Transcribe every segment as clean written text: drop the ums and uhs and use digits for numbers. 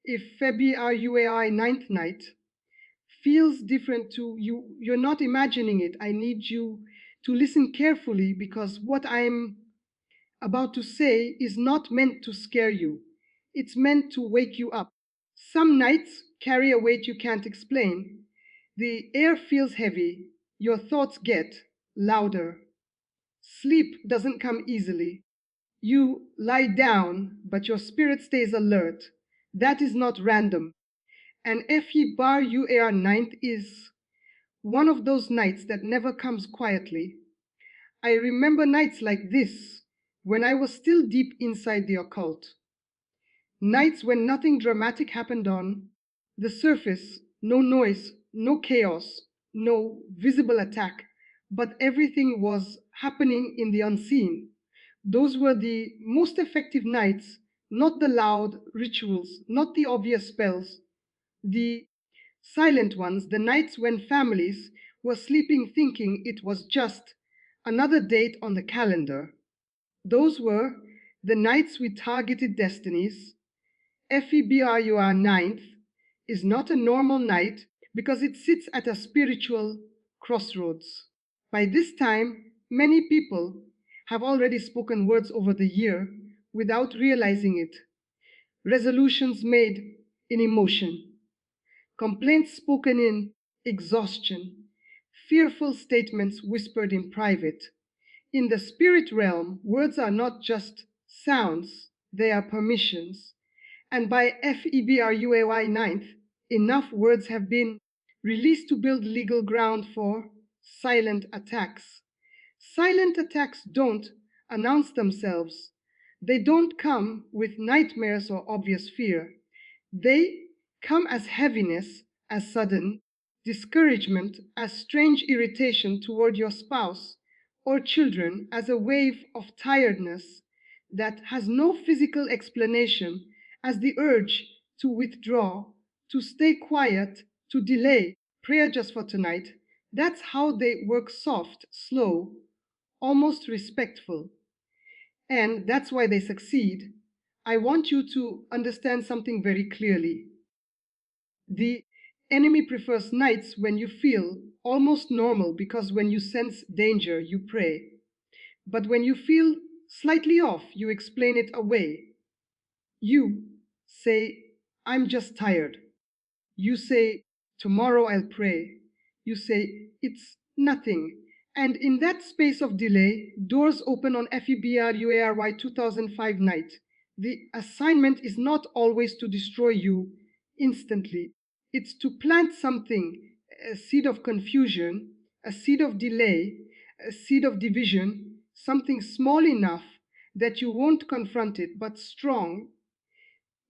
If February ninth night feels different to you, you're not imagining it. I need you to listen carefully because what I'm about to say is not meant to scare you. It's meant to wake you up. Some nights carry a weight you can't explain. The air feels heavy. Your thoughts get louder. Sleep doesn't come easily. You lie down, but your spirit stays alert. That is not random. And February ninth is one of those nights that never comes quietly. I remember nights like this when I was still deep inside the occult. Nights when nothing dramatic happened on the surface, no noise, no chaos, no visible attack, but everything was happening in the unseen. Those were the most effective nights, not the loud rituals, not the obvious spells, the silent ones, the nights when families were sleeping thinking it was just another date on the calendar. Those were the nights we targeted destinies. February ninth is not a normal night because it sits at a spiritual crossroads. By this time, many people have already spoken words over the year without realizing it. Resolutions made in emotion, complaints spoken in exhaustion, fearful statements whispered in private. In the spirit realm, words are not just sounds, they are permissions. And by February ninth, enough words have been released to build legal ground for silent attacks. Silent attacks don't announce themselves. They don't come with nightmares or obvious fear. They come as heaviness, as sudden discouragement, as strange irritation toward your spouse or children, as a wave of tiredness that has no physical explanation, as the urge to withdraw, to stay quiet, to delay prayer just for tonight. That's how they work, soft, slow, almost respectful. And that's why they succeed. I want you to understand something very clearly. The enemy prefers nights when you feel almost normal because when you sense danger, you pray. But when you feel slightly off, you explain it away. You say, I'm just tired. You say, tomorrow I'll pray. You say, it's nothing. And in that space of delay, doors open on February 2005 night. The assignment is not always to destroy you instantly. It's to plant something, a seed of confusion, a seed of delay, a seed of division, something small enough that you won't confront it, but strong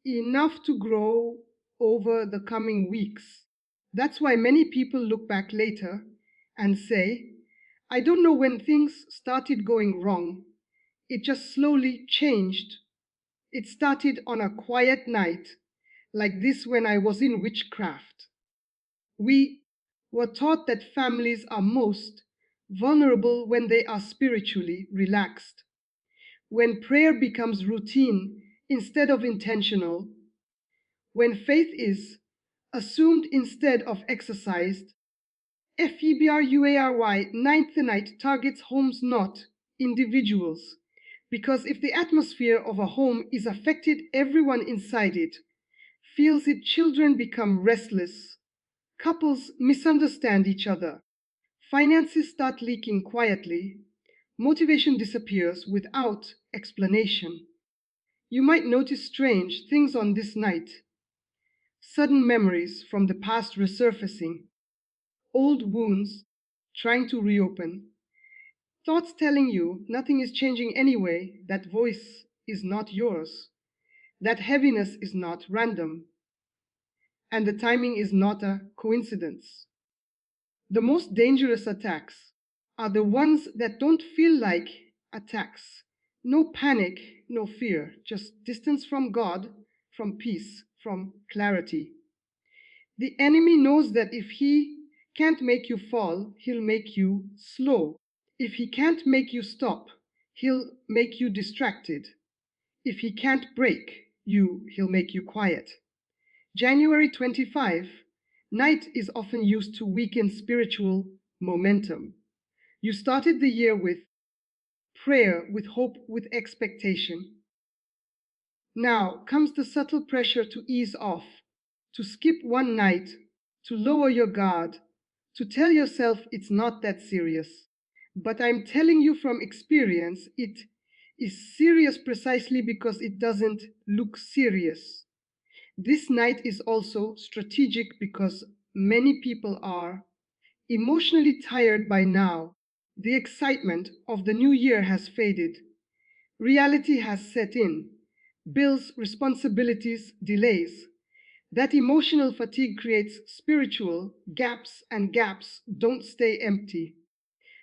enough to grow over the coming weeks. That's why many people look back later and say, I don't know when things started going wrong. It just slowly changed. It started on a quiet night, like this when I was in witchcraft. We were taught that families are most vulnerable when they are spiritually relaxed. When prayer becomes routine instead of intentional, when faith is assumed instead of exercised, February ninth night targets homes, not individuals. Because if the atmosphere of a home is affected, everyone inside it feels it. Children become restless, couples misunderstand each other, finances start leaking quietly, motivation disappears without explanation. You might notice strange things on this night. Sudden memories from the past resurfacing, old wounds trying to reopen, thoughts telling you nothing is changing anyway. That voice is not yours. That heaviness is not random. And the timing is not a coincidence. The most dangerous attacks are the ones that don't feel like attacks. No panic, no fear, just distance from God, from peace, from clarity. The enemy knows that if he can't make you fall, he'll make you slow. If he can't make you stop, he'll make you distracted. If he can't break you, he'll make you quiet. January 25, night is often used to weaken spiritual momentum. You started the year with prayer, with hope, with expectation. Now comes the subtle pressure to ease off, to skip one night, to lower your guard, to tell yourself it's not that serious. But I'm telling you from experience, it is serious precisely because it doesn't look serious. This night is also strategic because many people are emotionally tired by now. The excitement of the new year has faded. Reality has set in. Bills, responsibilities, delays. That emotional fatigue creates spiritual gaps, and gaps don't stay empty.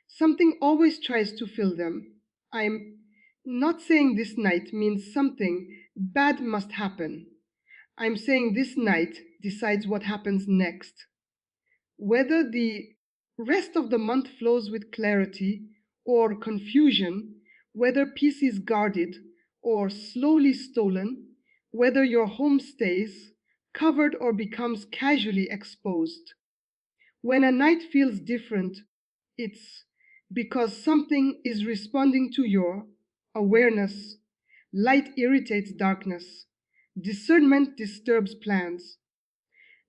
Something always tries to fill them. I'm not saying this night means something bad must happen. I'm saying this night decides what happens next. Whether the rest of the month flows with clarity or confusion, whether peace is guarded or slowly stolen, whether your home stays covered or becomes casually exposed. When a night feels different, it's because something is responding to your awareness. Light irritates darkness. Discernment disturbs plans.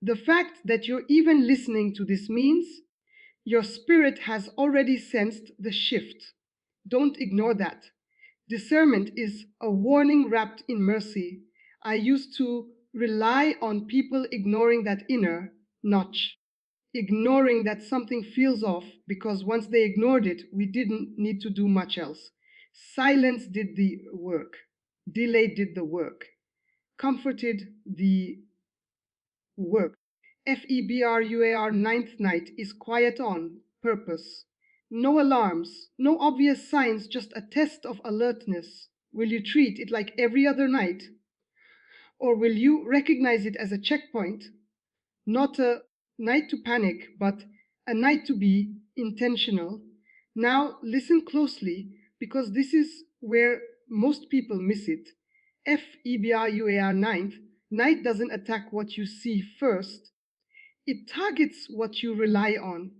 The fact that you're even listening to this means your spirit has already sensed the shift. Don't ignore that. Discernment is a warning wrapped in mercy. I used to rely on people ignoring that inner notch, ignoring that something feels off because once they ignored it, we didn't need to do much else. Silence did the work, delay did the work, comforted the work. FEBRUAR ninth night is quiet on purpose. No alarms, no obvious signs, just a test of alertness. Will you treat it like every other night? Or will you recognize it as a checkpoint? Not a night to panic, but a night to be intentional. Now listen closely because this is where most people miss it. FEBRUAR ninth, night doesn't attack what you see first. It targets what you rely on.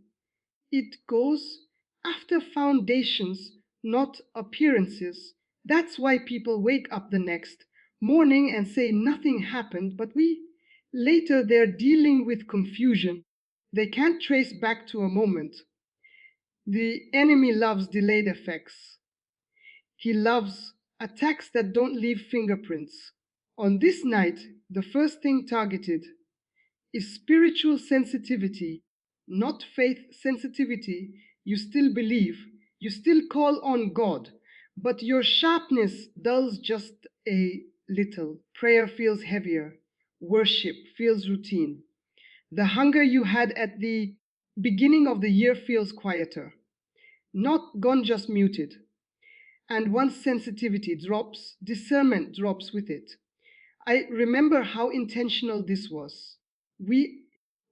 It goes after foundations, not appearances. That's why people wake up the next morning and say nothing happened, but later they're dealing with confusion. They can't trace back to a moment. The enemy loves delayed effects. He loves attacks that don't leave fingerprints. On this night, the first thing targeted is spiritual sensitivity, not faith sensitivity. You still believe, you still call on God, but your sharpness dulls just a little. Prayer feels heavier, worship feels routine. The hunger you had at the beginning of the year feels quieter, not gone, just muted. And once sensitivity drops, discernment drops with it. I remember how intentional this was. We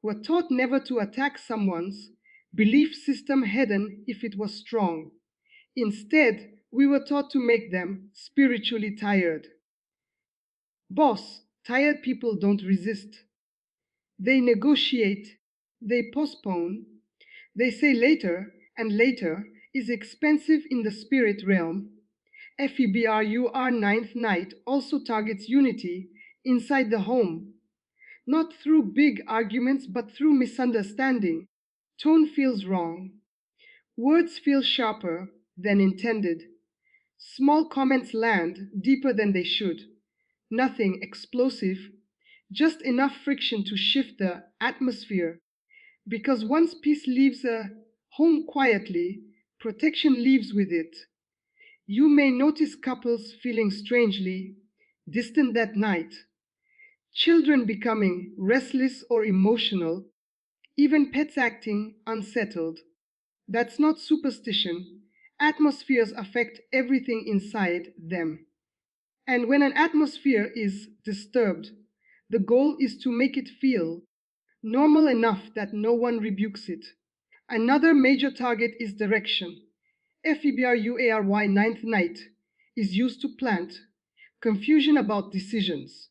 were taught never to attack someone's belief system head-on if it was strong. Instead, we were taught to make them spiritually tired. Boss, tired people don't resist. They negotiate, they postpone, they say later, and later is expensive in the spirit realm. FEBRUAR ninth night also targets unity inside the home, not through big arguments but through misunderstanding. Tone feels wrong. Words feel sharper than intended. Small comments land deeper than they should. Nothing explosive, just enough friction to shift the atmosphere. Because once peace leaves a home quietly, protection leaves with it. You may notice couples feeling strangely distant that night, children becoming restless or emotional, even pets acting unsettled. That's not superstition. Atmospheres affect everything inside them. And when an atmosphere is disturbed, the goal is to make it feel normal enough that no one rebukes it. Another major target is direction. FEBRUARY ninth night is used to plant confusion about decisions.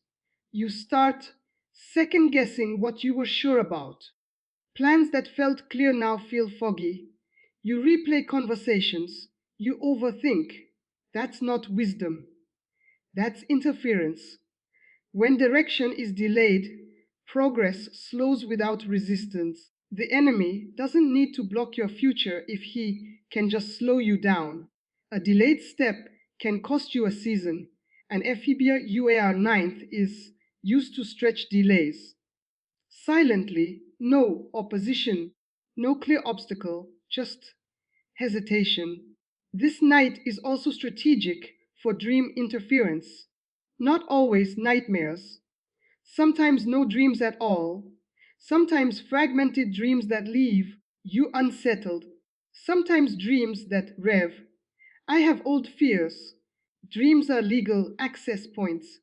You start second guessing what you were sure about. Plans that felt clear now feel foggy. You replay conversations. You overthink. That's not wisdom. That's interference. When direction is delayed, progress slows without resistance. The enemy doesn't need to block your future if he can just slow you down. A delayed step can cost you a season, and FEBR UAR ninth is used to stretch delays. Silently, no opposition, no clear obstacle, just hesitation. This night is also strategic for dream interference. Not always nightmares, sometimes no dreams at all, sometimes fragmented dreams that leave you unsettled, sometimes dreams that rev. I have old fears. Dreams are legal access points,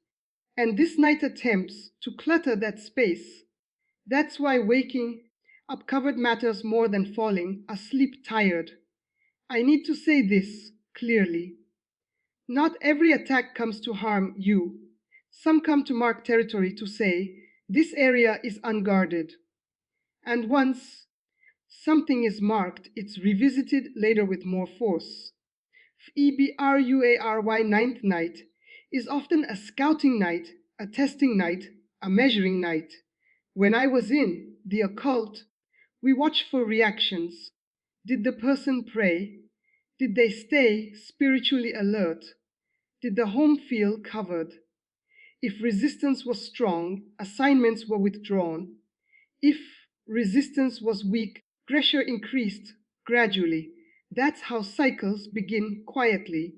and this night attempts to clutter that space. That's why waking up covered matters more than falling asleep tired. I need to say this clearly. Not every attack comes to harm you. Some come to mark territory to say, this area is unguarded. And once something is marked, it's revisited later with more force. EBRUARY ninth night is often a scouting night, a testing night, a measuring night. When I was in the occult, we watch for reactions. Did the person pray? Did they stay spiritually alert? Did the home feel covered? If resistance was strong, assignments were withdrawn. If resistance was weak, pressure increased gradually. That's how cycles begin quietly.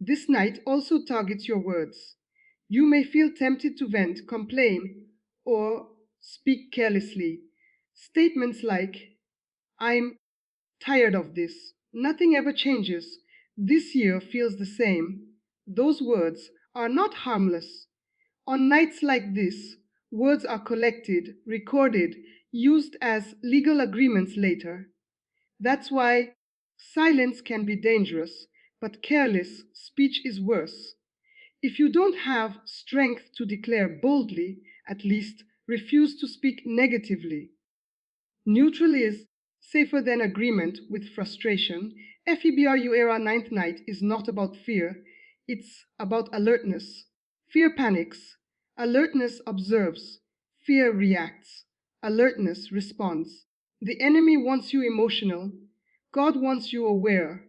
This night also targets your words. You may feel tempted to vent, complain, or speak carelessly. Statements like, I'm tired of this. Nothing ever changes. This year feels the same. Those words are not harmless. On nights like this, words are collected, recorded, used as legal agreements later. That's why silence can be dangerous, but careless speech is worse. If you don't have strength to declare boldly, at least refuse to speak negatively. Neutral is safer than agreement with frustration. FEBRU era ninth night is not about fear, it's about alertness. Fear panics, alertness observes, fear reacts, alertness responds. The enemy wants you emotional, God wants you aware.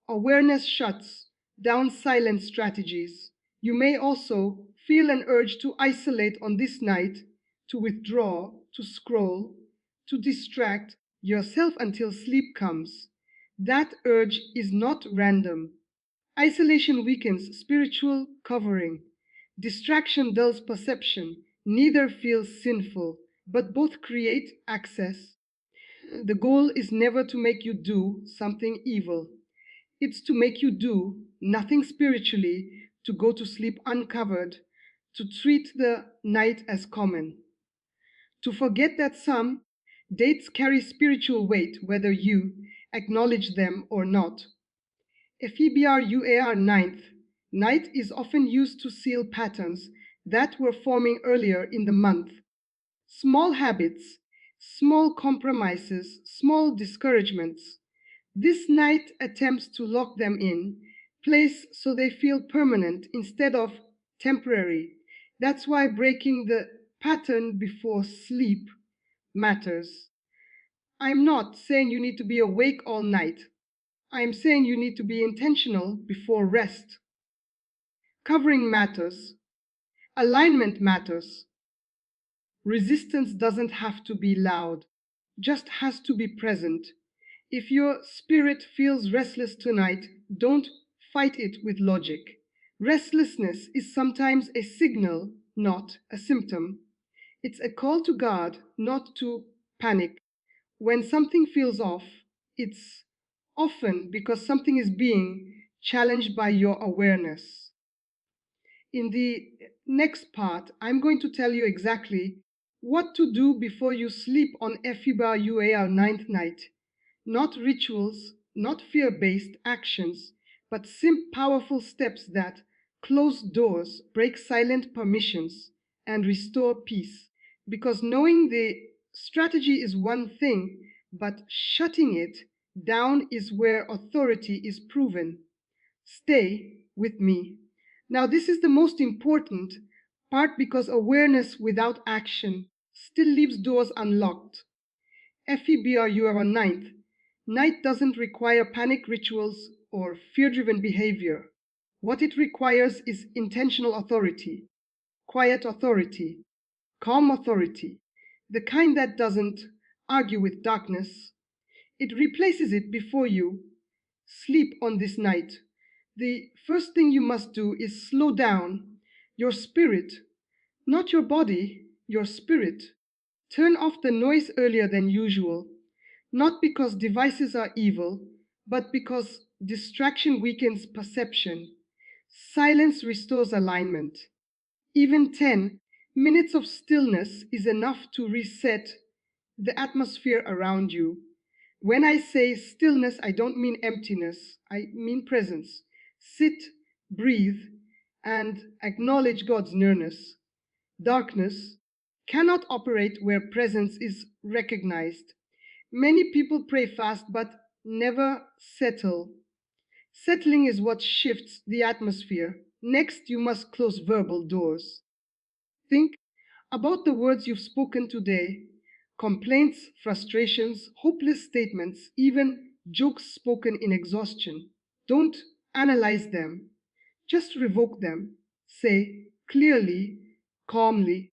Awareness shuts down silent strategies. You may also feel an urge to isolate on this night, to withdraw, to scroll, to distract yourself until sleep comes. That urge is not random. Isolation weakens spiritual covering. Distraction dulls perception. Neither feels sinful, but both create access. The goal is never to make you do something evil. It's to make you do nothing spiritually, to go to sleep uncovered, to treat the night as common, to forget that some dates carry spiritual weight whether you acknowledge them or not. FEBR UAR ninth night is often used to seal patterns that were forming earlier in the month. Small habits, small compromises, small discouragements. This night attempts to lock them in place so they feel permanent instead of temporary. That's why breaking the pattern before sleep matters. I'm not saying you need to be awake all night. I'm saying you need to be intentional before rest. Covering matters. Alignment matters. Resistance doesn't have to be loud, just has to be present. If your spirit feels restless tonight, don't fight it with logic. Restlessness is sometimes a signal, not a symptom. It's a call to God, not to panic. When something feels off, it's often because something is being challenged by your awareness. In the next part, I'm going to tell you exactly what to do before you sleep on FIBA UAR ninth night. Not rituals, not fear-based actions, but powerful steps that close doors, break silent permissions, and restore peace. Because knowing the strategy is one thing, but shutting it down is where authority is proven. Stay with me. Now, this is the most important part because awareness without action still leaves doors unlocked. FEBR, you are on ninth. Night doesn't require panic rituals or fear driven behavior. What it requires is intentional authority, quiet authority, calm authority, the kind that doesn't argue with darkness. It replaces it before you sleep on this night. The first thing you must do is slow down your spirit, not your body, your spirit. Turn off the noise earlier than usual, not because devices are evil, but because distraction weakens perception. Silence restores alignment. Even 10 minutes of stillness is enough to reset the atmosphere around you. When I say stillness, I don't mean emptiness, I mean presence. Sit, breathe, and acknowledge God's nearness. Darkness cannot operate where presence is recognized. Many people pray fast but never settle. Settling is what shifts the atmosphere. Next, you must close verbal doors. Think about the words you've spoken today: complaints, frustrations, hopeless statements, even jokes spoken in exhaustion. Don't analyze them, just revoke them. Say clearly, calmly,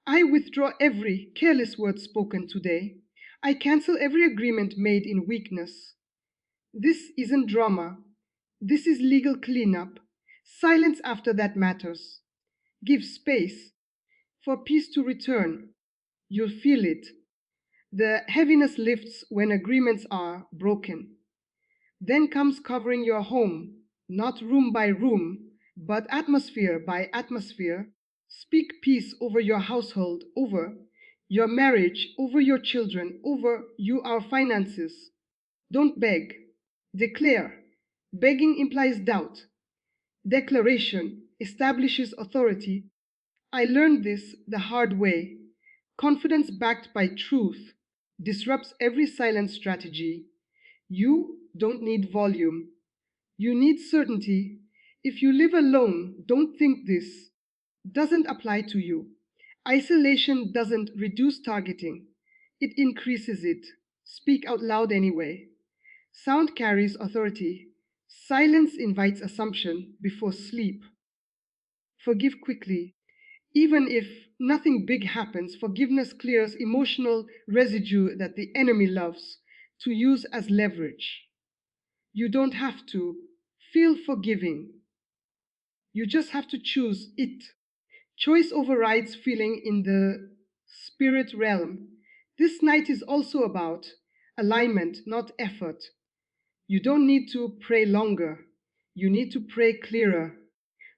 I withdraw every careless word spoken today. I cancel every agreement made in weakness. This isn't drama. This is legal cleanup. Silence after that matters. Give space for peace to return. You'll feel it. The heaviness lifts when agreements are broken. Then comes covering your home, not room by room, but atmosphere by atmosphere. Speak peace over your household, over your marriage, over your children, over our finances. Don't beg. Declare. Begging implies doubt. Declaration establishes authority. I learned this the hard way. Confidence backed by truth disrupts every silent strategy. You don't need volume. You need certainty. If you live alone, don't think this doesn't apply to you. Isolation doesn't reduce targeting, it increases it. Speak out loud anyway. Sound carries authority. Silence invites assumption before sleep. Forgive quickly. Even if nothing big happens, forgiveness clears emotional residue that the enemy loves to use as leverage. You don't have to feel forgiving. You just have to choose it. Choice overrides feeling in the spirit realm. This night is also about alignment, not effort. You don't need to pray longer. You need to pray clearer.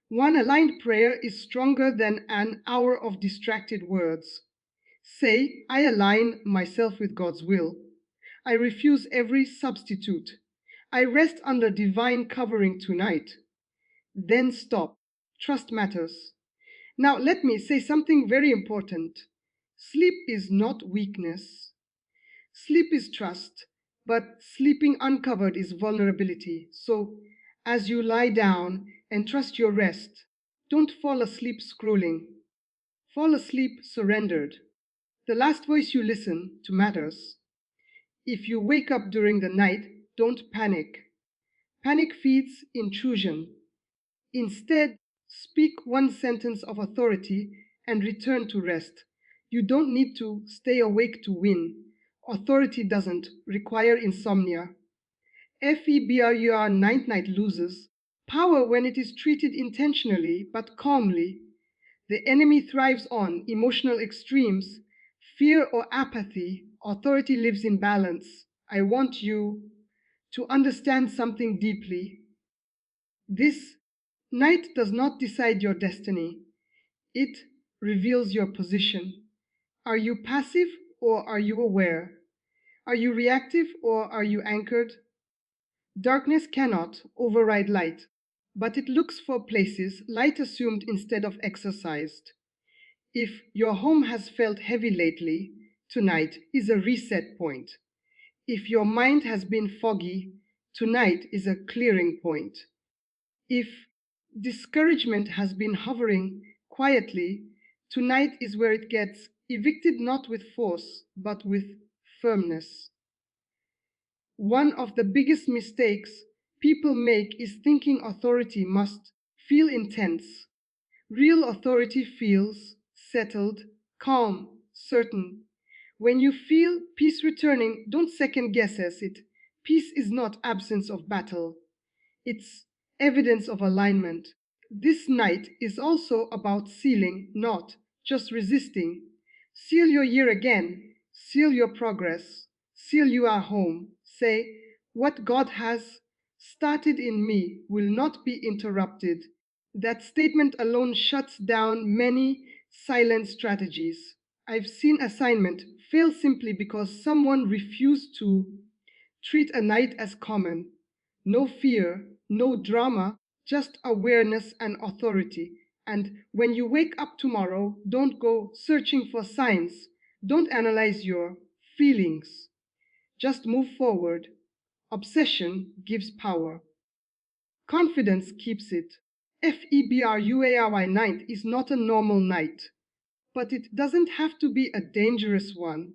One aligned prayer is stronger than an hour of distracted words. Say, I align myself with God's will. I refuse every substitute. I rest under divine covering tonight. Then stop. Trust matters. Now, let me say something very important. Sleep is not weakness. Sleep is trust, but sleeping uncovered is vulnerability. So, as you lie down and trust your rest, don't fall asleep scrolling. Fall asleep surrendered. The last voice you listen to matters. If you wake up during the night, don't panic. Panic feeds intrusion. Instead, speak one sentence of authority and return to rest. You don't need to stay awake to win. Authority doesn't require insomnia. FEBRUR ninth night loses power when it is treated intentionally but calmly. The enemy thrives on emotional extremes, fear or apathy. Authority lives in balance. I want you to understand something deeply. This night does not decide your destiny, it reveals your position. Are you passive or are you aware? Are you reactive or are you anchored? Darkness cannot override light, but it looks for places light assumed instead of exercised. If your home has felt heavy lately, tonight is a reset point. If your mind has been foggy, tonight is a clearing point. If discouragement has been hovering quietly, tonight is where it gets evicted not with force, but with firmness. One of the biggest mistakes people make is thinking authority must feel intense. Real authority feels settled, calm, certain. When you feel peace returning, don't second guess it. Peace is not absence of battle, it's evidence of alignment. This night is also about sealing, not just resisting. Seal your year again, seal your progress, seal you are home. Say, what God has started in me will not be interrupted. That statement alone shuts down many silent strategies. I've seen assignment fail simply because someone refused to treat a night as common. No fear, no drama, just awareness and authority. And when you wake up tomorrow, don't go searching for signs. Don't analyze your feelings. Just move forward. Obsession gives power. Confidence keeps it. February night is not a normal night, but it doesn't have to be a dangerous one.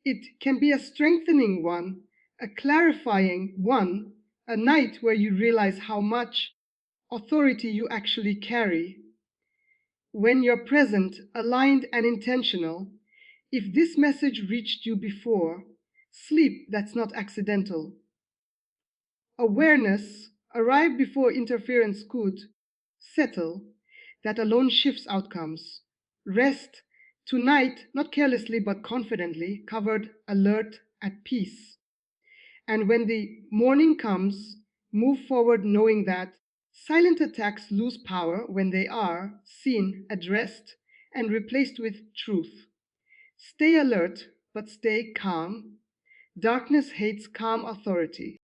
It can be a strengthening one, a clarifying one, a night where you realize how much authority you actually carry. When you're present, aligned, and intentional, if this message reached you before, sleep that's not accidental. Awareness, arrive before interference could, settle, that alone shifts outcomes. Rest, tonight, not carelessly but confidently, covered, alert, at peace. And when the morning comes, move forward knowing that silent attacks lose power when they are seen, addressed, and replaced with truth. Stay alert, but stay calm. Darkness hates calm authority.